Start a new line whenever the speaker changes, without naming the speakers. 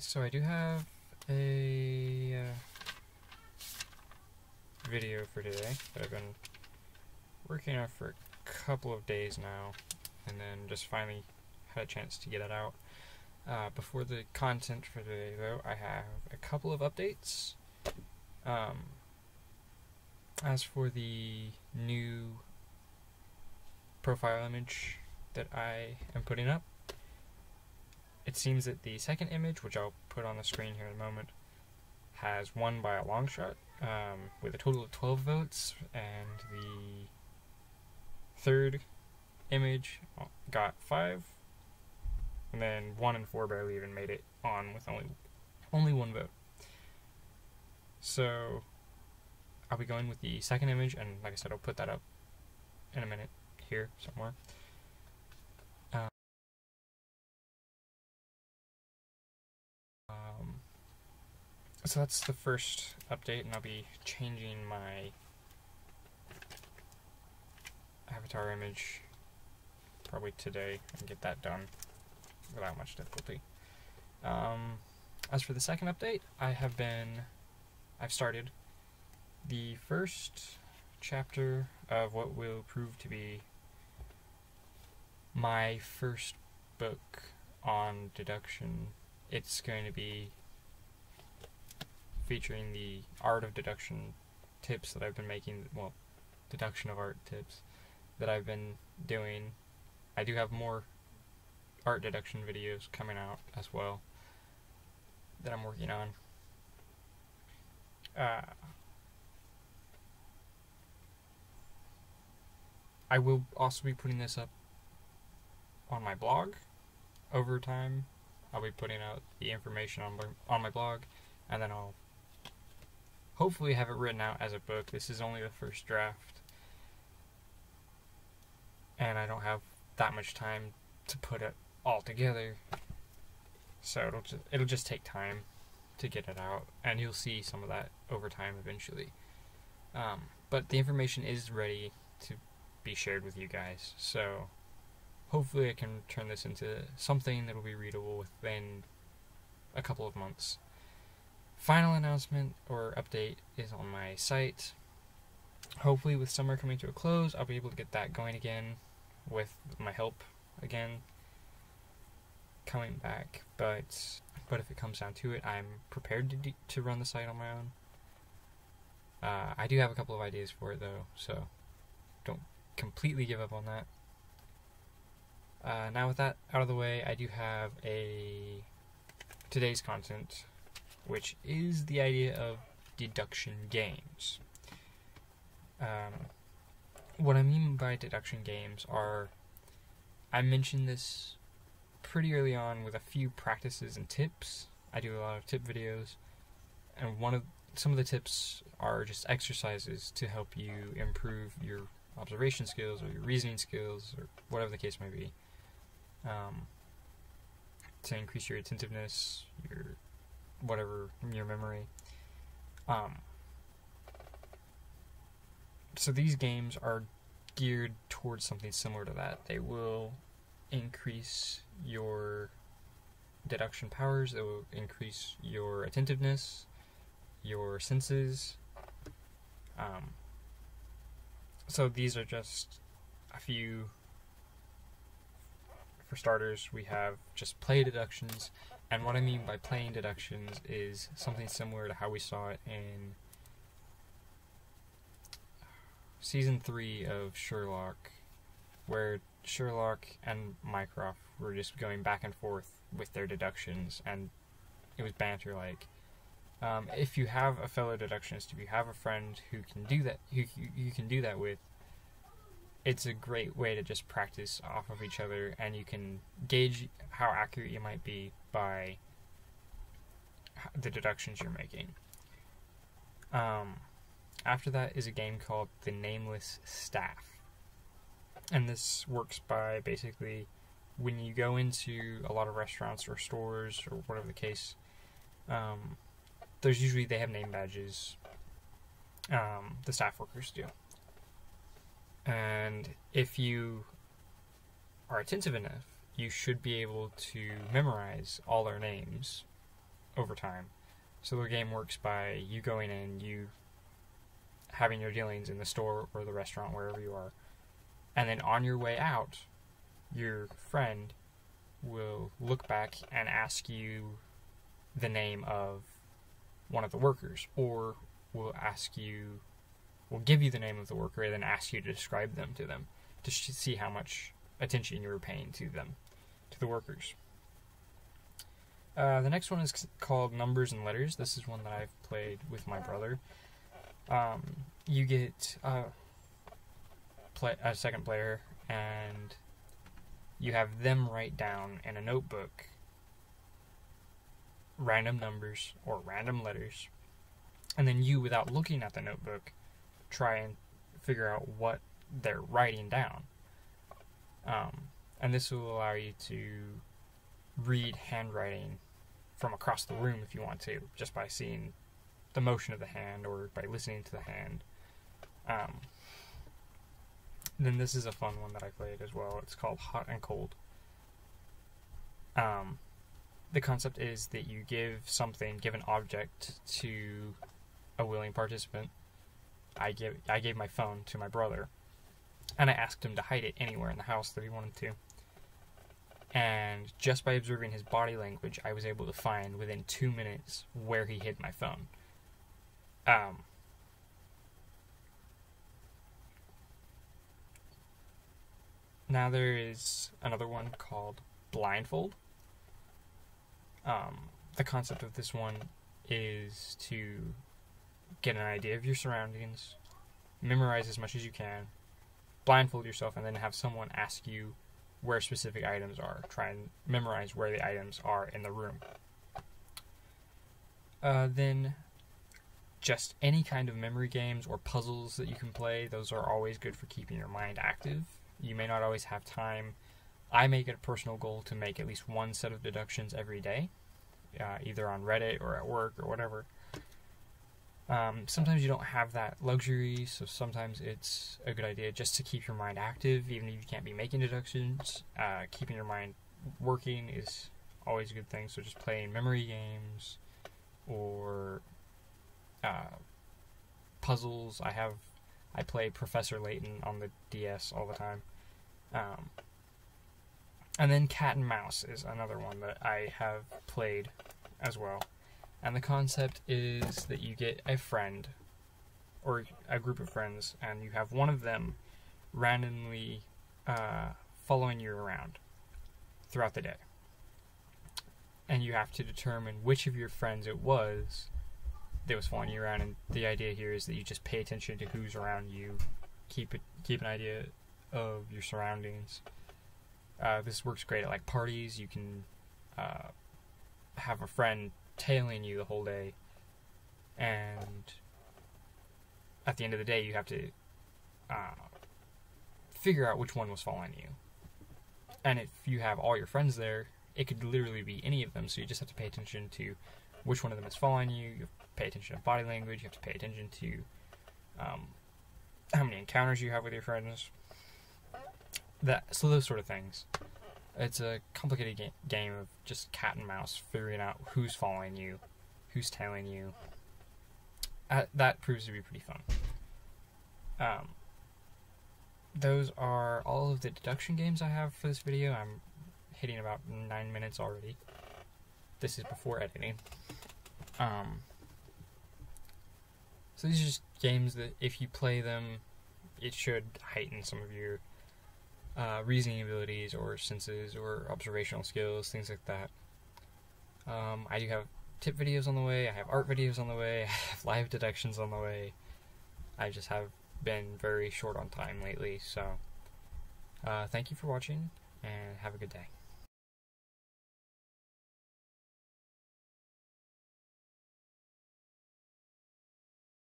so I do have a video for today that I've been working on for a couple of days now, and then just finally had a chance to get it out. Before the content for today, though, I have a couple of updates. As for the new profile image that I am putting up, it seems that the second image, which I'll put on the screen here in a moment, has won by a long shot, with a total of 12 votes, and the third image got 5, and then 1 and 4 barely even made it on with only 1 vote. So I'll be going with the second image, and like I said, I'll put that up in a minute here somewhere. So that's the first update, and I'll be changing my avatar image probably today and get that done without much difficulty. As for the second update, I've started the first chapter of what will prove to be my first book on deduction. It's going to be featuring the art of deduction tips that I've been making, well, deduction of art tips that I've been doing. I do have more art deduction videos coming out as well that I'm working on. I will also be putting this up on my blog over time. I'll be putting out the information on my blog, and then I'll hopefully have it written out as a book. This is only the first draft, and I don't have that much time to put it all together, so it'll just take time to get it out, and you'll see some of that over time eventually. But the information is ready to be shared with you guys, so hopefully I can turn this into something that will be readable within a couple of months. Final announcement or update is on my site. Hopefully with summer coming to a close, I'll be able to get that going again with my help again coming back. But if it comes down to it, I'm prepared to run the site on my own. I do have a couple of ideas for it though, so don't completely give up on that. Now with that out of the way, I do have today's content, which is the idea of deduction games. What I mean by deduction games are, I mentioned this pretty early on with a few practices and tips. I do a lot of tip videos, and some of the tips are just exercises to help you improve your observation skills or your reasoning skills or whatever the case may be. To increase your attentiveness, your memory. So these games are geared towards something similar to that. They will increase your deduction powers, they will increase your attentiveness, your senses. So these are just a few. For starters, we have just play deductions, and what I mean by playing deductions is something similar to how we saw it in Season 3 of Sherlock, where Sherlock and Mycroft were just going back and forth with their deductions, and it was banter-like. If you have a fellow deductionist, if you have a friend who can do that, who you can do that with, it's a great way to just practice off of each other, and you can gauge how accurate you might be by the deductions you're making. After that is a game called the Nameless Stack. And this works by basically, when you go into a lot of restaurants or stores or whatever the case, they have name badges. The staff workers do. And if you are attentive enough, you should be able to memorize all their names over time. So the game works by you going in, you having your dealings in the store or the restaurant, wherever you are, and then on your way out, your friend will look back and ask you the name of one of the workers, or will give you the name of the worker and then ask you to describe them to them to see how much attention you were paying to them, to the workers. The next one is called Numbers and Letters. This is one that I've played with my brother. You get a second player, and you have them write down in a notebook random numbers or random letters, and then you, without looking at the notebook, try and figure out what they're writing down. And this will allow you to read handwriting from across the room if you want to, just by seeing the motion of the hand or by listening to the hand. Then this is a fun one that I played as well. It's called Hot and Cold. The concept is that you give an object to a willing participant. I gave my phone to my brother, and I asked him to hide it anywhere in the house that he wanted to. And just by observing his body language, I was able to find within 2 minutes where he hid my phone. Now there is another one called Blindfold. The concept of this one is to get an idea of your surroundings, memorize as much as you can, blindfold yourself, and then have someone ask you where specific items are. Try and memorize where the items are in the room. Then just any kind of memory games or puzzles that you can play, those are always good for keeping your mind active. You may not always have time. I make it a personal goal to make at least one set of deductions every day, either on Reddit or at work or whatever. Sometimes you don't have that luxury, so sometimes it's a good idea just to keep your mind active, even if you can't be making deductions. Keeping your mind working is always a good thing, so just playing memory games or puzzles. I play Professor Layton on the DS all the time. And then Cat and Mouse is another one that I have played as well. And the concept is that you get a friend or a group of friends, and you have one of them randomly following you around throughout the day. And you have to determine which of your friends it was that was following you around. And the idea here is that you just pay attention to who's around you, keep an idea of your surroundings. This works great at like parties. You can have a friend tailing you the whole day, and at the end of the day you have to figure out which one was following you. And if you have all your friends there, it could literally be any of them, so you just have to pay attention to which one of them is following you. You have to pay attention to body language. You have to pay attention to how many encounters you have with your friends. So those sort of things. It's a complicated game of just cat and mouse, figuring out who's following you, who's tailing you. That proves to be pretty fun. Those are all of the deduction games I have for this video. I'm hitting about 9 minutes already. This is before editing. So these are just games that if you play them, it should heighten some of your reasoning abilities or senses or observational skills, things like that. I do have tip videos on the way, I have art videos on the way, I have live deductions on the way. I just have been very short on time lately, so thank you for watching, and have a good day.